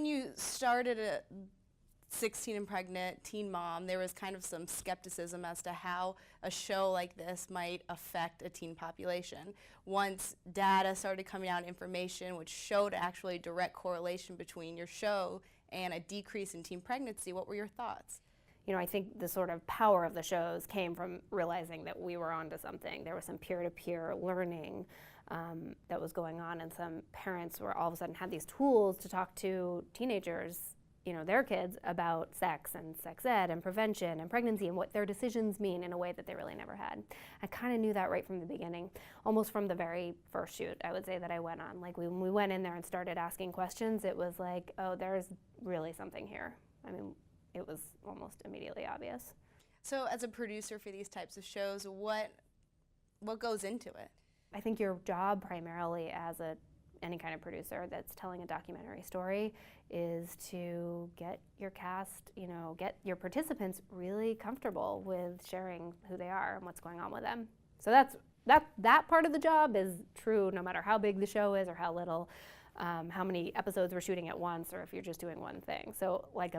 when you started at 16 and Pregnant, Teen Mom, there was kind of some skepticism as to how a show like this might affect a teen population. Once data started coming out, information which showed actually a direct correlation between your show and a decrease in teen pregnancy, what were your thoughts? You know, I think the sort of power of the shows came from realizing that we were onto something. There was some peer-to-peer learning that was going on, and some parents were all of a sudden had these tools to talk to teenagers, you know, their kids about sex and sex ed and prevention and pregnancy and what their decisions mean in a way that they really never had. I kind of knew that right from the beginning, almost from the very first shoot, I would say, that I went on. Like when we went in there and started asking questions, it was like, oh, there's really something here. I mean, it was almost immediately obvious. So as a producer for these types of shows, what goes into it? I think your job primarily as any kind of producer that's telling a documentary story is to get your cast, you know, get your participants really comfortable with sharing who they are and what's going on with them. So that part of the job is true no matter how big the show is or how little, how many episodes we're shooting at once, or if you're just doing one thing. So like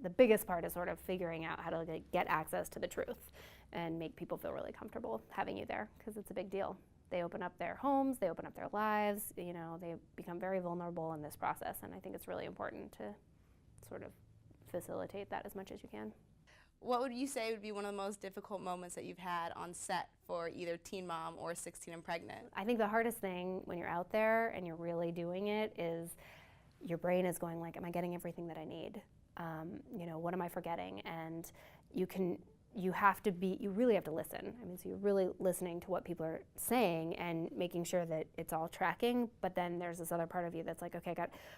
the biggest part is sort of figuring out how to get access to the truth and make people feel really comfortable having you there, because it's a big deal. They open up their homes, they open up their lives, you know, they become very vulnerable in this process, and I think it's really important to sort of facilitate that as much as you can. What would you say would be one of the most difficult moments that you've had on set for either Teen Mom or 16 and Pregnant? I think the hardest thing when you're out there and you're really doing it is your brain is going like, am I getting everything that I need? You know, what am I forgetting? And you really have to listen. I mean, so you're really listening to what people are saying and making sure that it's all tracking, but then there's this other part of you that's like, okay,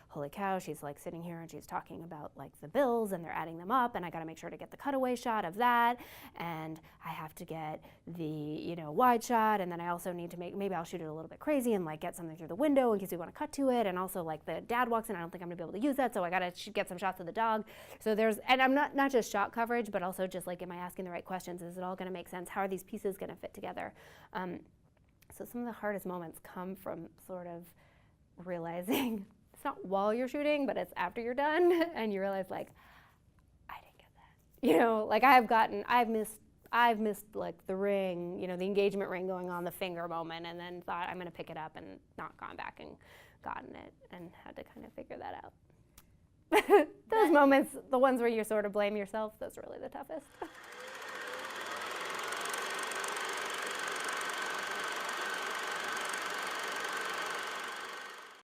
holy cow, she's like sitting here and she's talking about like the bills and they're adding them up, and I gotta make sure to get the cutaway shot of that, and I have to get the, you know, wide shot, and then I also need to maybe I'll shoot it a little bit crazy and like get something through the window in case we wanna cut to it, and also like the dad walks in, I don't think I'm gonna be able to use that, so I gotta get some shots of the dog. So and I'm not just shot coverage, but also just like, am I asking the right questions? Is it all going to make sense? How are these pieces going to fit together? So some of the hardest moments come from sort of realizing, it's not while you're shooting, but it's after you're done, and you realize like, I didn't get that. You know, like I've missed like the ring, you know, the engagement ring going on, the finger moment, and then thought I'm going to pick it up and not gone back and gotten it, and had to kind of figure that out. Those moments, the ones where you sort of blame yourself, those are really the toughest.